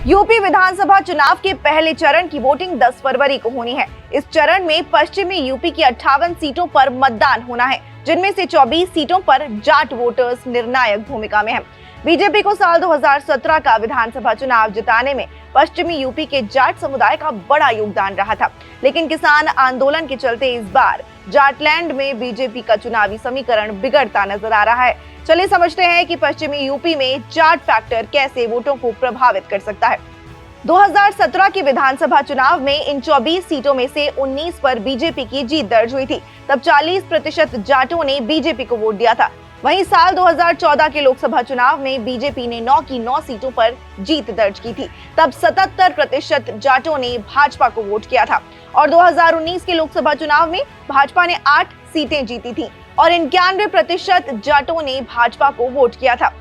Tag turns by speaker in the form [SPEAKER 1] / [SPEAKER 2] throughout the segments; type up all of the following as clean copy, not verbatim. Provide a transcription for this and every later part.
[SPEAKER 1] UP विधानसभा चुनाव के पहले चरण की वोटिंग 10 फरवरी को होनी है। इस चरण में पश्चिमी यूपी की 58 सीटों पर मतदान होना है, जिनमें से 24 सीटों पर जाट वोटर्स निर्णायक भूमिका में हैं। बीजेपी को साल 2017 का विधानसभा चुनाव जिताने में पश्चिमी यूपी के जाट समुदाय का बड़ा योगदान रहा था, लेकिन किसान आंदोलन के चलते इस बार जाटलैंड में बीजेपी का चुनावी समीकरण बिगड़ता नजर आ रहा है। चलिए समझते हैं कि पश्चिमी यूपी में जाट फैक्टर कैसे वोटों को प्रभावित कर सकता है। 2017 के विधानसभा चुनाव में इन 24 सीटों में से 19 पर बीजेपी की जीत दर्ज हुई थी। तब 40% जाटों ने बीजेपी को वोट दिया था। वहीं साल 2014 के लोकसभा चुनाव में बीजेपी ने 9 की 9 सीटों पर जीत दर्ज की थी। तब 77% जाटों ने भाजपा को वोट किया था और 2019 के लोकसभा चुनाव में भाजपा ने 8 सीटें जीती थी और 91% जाटों ने भाजपा को वोट किया था।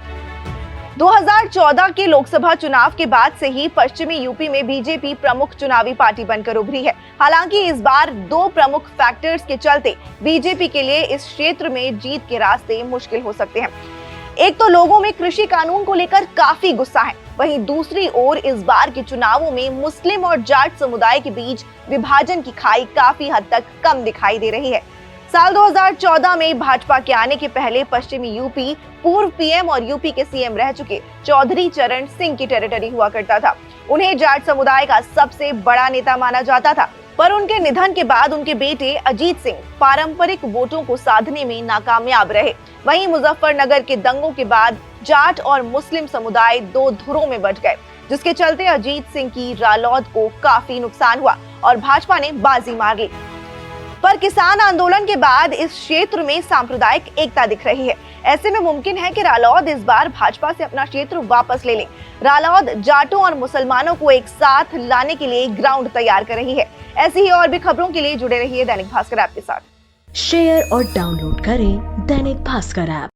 [SPEAKER 1] 2014 के लोकसभा चुनाव के बाद से ही पश्चिमी यूपी में बीजेपी प्रमुख चुनावी पार्टी बनकर उभरी है। हालांकि इस बार 2 प्रमुख फैक्टर्स के चलते बीजेपी के लिए इस क्षेत्र में जीत के रास्ते मुश्किल हो सकते हैं। एक तो लोगों में कृषि कानून को लेकर काफी गुस्सा है, वहीं दूसरी ओर इस बार के चुनावों में मुस्लिम और जाट समुदाय के बीच विभाजन की खाई काफी हद तक कम दिखाई दे रही है। साल 2014 में भाजपा के आने के पहले पश्चिमी यूपी पूर्व पीएम और यूपी के सीएम रह चुके चौधरी चरण सिंह की टेरिटरी हुआ करता था। उन्हें जाट समुदाय का सबसे बड़ा नेता माना जाता था, पर उनके निधन के बाद उनके बेटे अजीत सिंह पारंपरिक वोटों को साधने में नाकामयाब रहे। वहीं मुजफ्फरनगर के दंगों के बाद जाट और मुस्लिम समुदाय 2 धुरों में बंट गए, जिसके चलते अजीत सिंह की रालौद को काफी नुकसान हुआ और भाजपा ने बाजी मार ली। पर किसान आंदोलन के बाद इस क्षेत्र में सांप्रदायिक एकता दिख रही है। ऐसे में मुमकिन है कि रालौद इस बार भाजपा से अपना क्षेत्र वापस ले ले। रालौद जाटों और मुसलमानों को एक साथ लाने के लिए ग्राउंड तैयार कर रही है। ऐसी ही और भी खबरों के लिए जुड़े रहिए दैनिक भास्कर ऐप के साथ।
[SPEAKER 2] शेयर और डाउनलोड करें दैनिक भास्कर ऐप।